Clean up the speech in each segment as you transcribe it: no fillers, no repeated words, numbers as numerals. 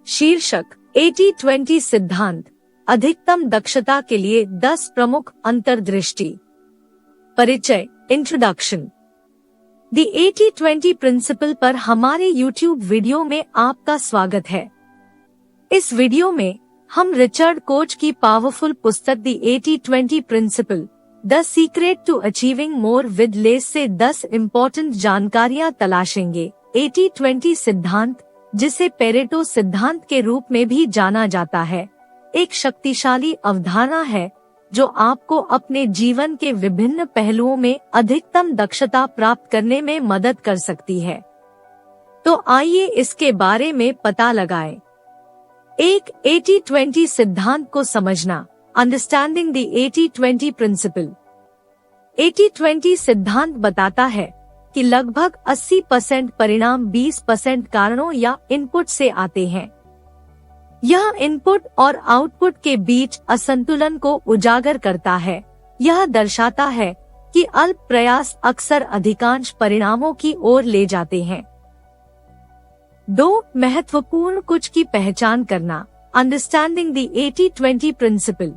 शीर्षक 80-20 सिद्धांत, अधिकतम दक्षता के लिए 10 प्रमुख अंतर्दृष्टि। परिचय, इंट्रोडक्शन। द 80-20 प्रिंसिपल पर हमारे YouTube वीडियो में आपका स्वागत है। इस वीडियो में हम रिचर्ड कोच की पावरफुल पुस्तक the 80-20 principle, the secret to achieving more with less से 10 इम्पोर्टेंट जानकारियां तलाशेंगे। 80-20 सिद्धांत, जिसे पेरेटो सिद्धांत के रूप में भी जाना जाता है, एक शक्तिशाली अवधारणा है जो आपको अपने जीवन के विभिन्न पहलुओं में अधिकतम दक्षता प्राप्त करने में मदद कर सकती है। तो आइए इसके बारे में पता लगाएं। एक 80-20 सिद्धांत को समझना, अंडरस्टैंडिंग द 80-20 प्रिंसिपल। 80-20 सिद्धांत बताता है कि लगभग 80% परिणाम 20% कारणों या इनपुट से आते हैं। यह इनपुट और आउटपुट के बीच असंतुलन को उजागर करता है। यह दर्शाता है कि अल्प प्रयास अक्सर अधिकांश परिणामों की ओर ले जाते हैं। 2 महत्वपूर्ण कुछ की पहचान करना, अंडरस्टैंडिंग द 80-20 प्रिंसिपल।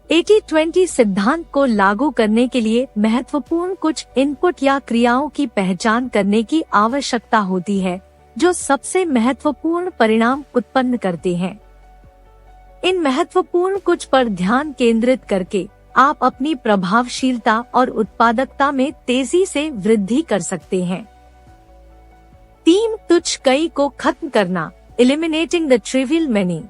80-20 सिद्धांत को लागू करने के लिए महत्वपूर्ण कुछ इनपुट या क्रियाओं की पहचान करने की आवश्यकता होती है जो सबसे महत्वपूर्ण परिणाम उत्पन्न करते हैं। इन महत्वपूर्ण कुछ पर ध्यान केंद्रित करके आप अपनी प्रभावशीलता और उत्पादकता में तेजी से वृद्धि कर सकते हैं। 3 तुच्छ कई को खत्म करना, एलिमिनेटिंग द ट्रिवियल मेनी।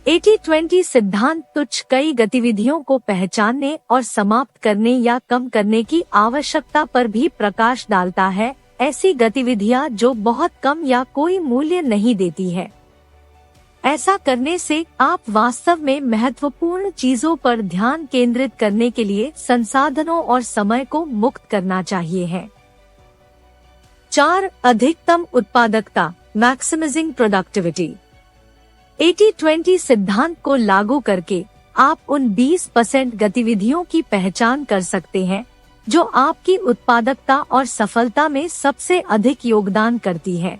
80-20 सिद्धांत तुच्छ कई गतिविधियों को पहचानने और समाप्त करने या कम करने की आवश्यकता पर भी प्रकाश डालता है, ऐसी गतिविधियां जो बहुत कम या कोई मूल्य नहीं देती है। ऐसा करने से आप वास्तव में महत्वपूर्ण चीजों पर ध्यान केंद्रित करने के लिए संसाधनों और समय को मुक्त करना चाहिए है। 4 अधिकतम उत्पादकता, मैक्सिमाइजिंग प्रोडक्टिविटी। 80-20 सिद्धांत को लागू करके आप उन 20% गतिविधियों की पहचान कर सकते हैं जो आपकी उत्पादकता और सफलता में सबसे अधिक योगदान करती है।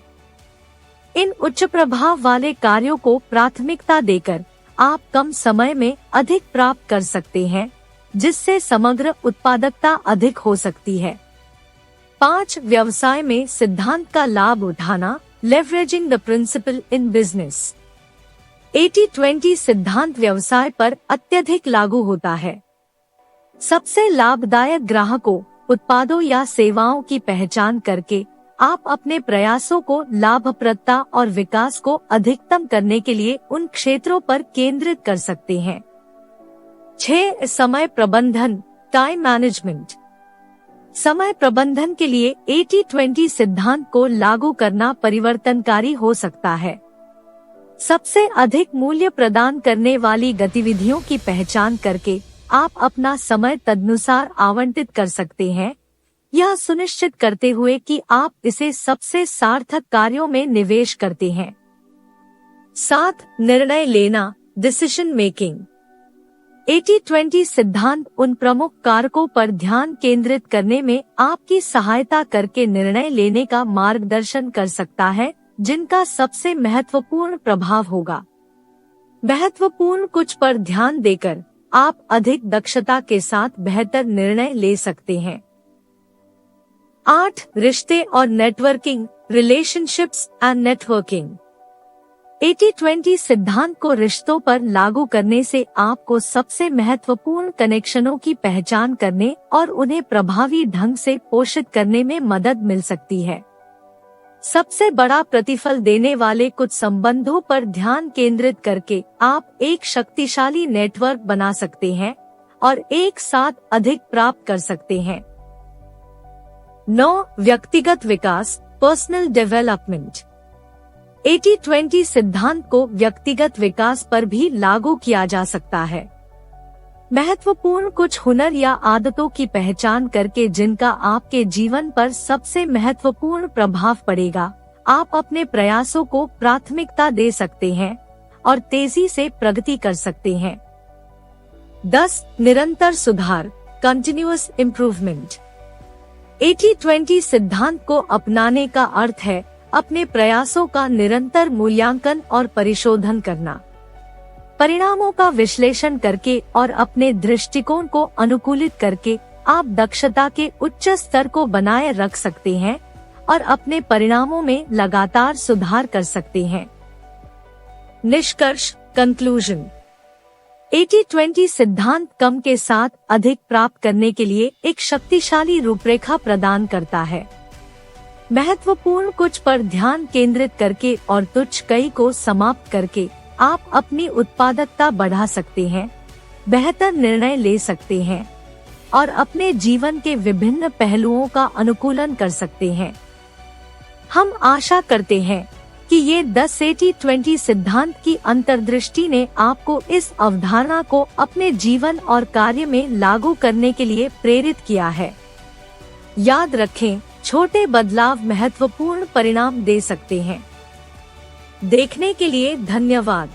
इन उच्च प्रभाव वाले कार्यों को प्राथमिकता देकर आप कम समय में अधिक प्राप्त कर सकते हैं, जिससे समग्र उत्पादकता अधिक हो सकती है। 5 व्यवसाय में सिद्धांत का लाभ उठाना, leveraging the principle in business. 80-20 सिद्धांत व्यवसाय पर अत्यधिक लागू होता है। सबसे लाभदायक ग्राहकों, उत्पादों या सेवाओं की पहचान करके आप अपने प्रयासों को लाभप्रदता और विकास को अधिकतम करने के लिए उन क्षेत्रों पर केंद्रित कर सकते हैं। 6 समय प्रबंधन, टाइम मैनेजमेंट। समय प्रबंधन के लिए 80-20 सिद्धांत को लागू करना परिवर्तनकारी हो सकता है। सबसे अधिक मूल्य प्रदान करने वाली गतिविधियों की पहचान करके आप अपना समय तदनुसार आवंटित कर सकते हैं, यह सुनिश्चित करते हुए कि आप इसे सबसे सार्थक कार्यों में निवेश करते हैं। 7 निर्णय लेना, डिसीजन मेकिंग। 80-20 सिद्धांत उन प्रमुख कारकों पर ध्यान केंद्रित करने में आपकी सहायता करके निर्णय लेने का मार्गदर्शन कर सकता है जिनका सबसे महत्वपूर्ण प्रभाव होगा। महत्वपूर्ण कुछ पर ध्यान देकर आप अधिक दक्षता के साथ बेहतर निर्णय ले सकते हैं। 8 रिश्ते और नेटवर्किंग, रिलेशनशिप्स एंड नेटवर्किंग। 80-20 सिद्धांत को रिश्तों पर लागू करने से आपको सबसे महत्वपूर्ण कनेक्शनों की पहचान करने और उन्हें प्रभावी ढंग से पोषित करने में मदद मिल सकती है। सबसे बड़ा प्रतिफल देने वाले कुछ संबंधों पर ध्यान केंद्रित करके आप एक शक्तिशाली नेटवर्क बना सकते हैं और एक साथ अधिक प्राप्त कर सकते हैं। 9 व्यक्तिगत विकास, पर्सनल डेवलपमेंट। 80-20 सिद्धांत को व्यक्तिगत विकास पर भी लागू किया जा सकता है। महत्वपूर्ण कुछ हुनर या आदतों की पहचान करके जिनका आपके जीवन पर सबसे महत्वपूर्ण प्रभाव पड़ेगा, आप अपने प्रयासों को प्राथमिकता दे सकते हैं और तेजी से प्रगति कर सकते हैं। 10 निरंतर सुधार, कंटिन्यूअस इम्प्रूवमेंट। 80-20 सिद्धांत को अपनाने का अर्थ है अपने प्रयासों का निरंतर मूल्यांकन और परिशोधन करना। परिणामों का विश्लेषण करके और अपने दृष्टिकोण को अनुकूलित करके आप दक्षता के उच्च स्तर को बनाए रख सकते हैं और अपने परिणामों में लगातार सुधार कर सकते हैं। निष्कर्ष, कंक्लूजन। 80-20 सिद्धांत कम के साथ अधिक प्राप्त करने के लिए एक शक्तिशाली रूपरेखा प्रदान करता है। महत्वपूर्ण कुछ पर ध्यान केंद्रित करके और तुच्छ कई को समाप्त करके आप अपनी उत्पादकता बढ़ा सकते हैं, बेहतर निर्णय ले सकते हैं और अपने जीवन के विभिन्न पहलुओं का अनुकूलन कर सकते हैं। हम आशा करते हैं कि ये 10-80-20 सिद्धांत की अंतर्दृष्टि ने आपको इस अवधारणा को अपने जीवन और कार्य में लागू करने के लिए प्रेरित किया है। याद रखें, छोटे बदलाव महत्वपूर्ण परिणाम दे सकते हैं। देखने के लिए धन्यवाद।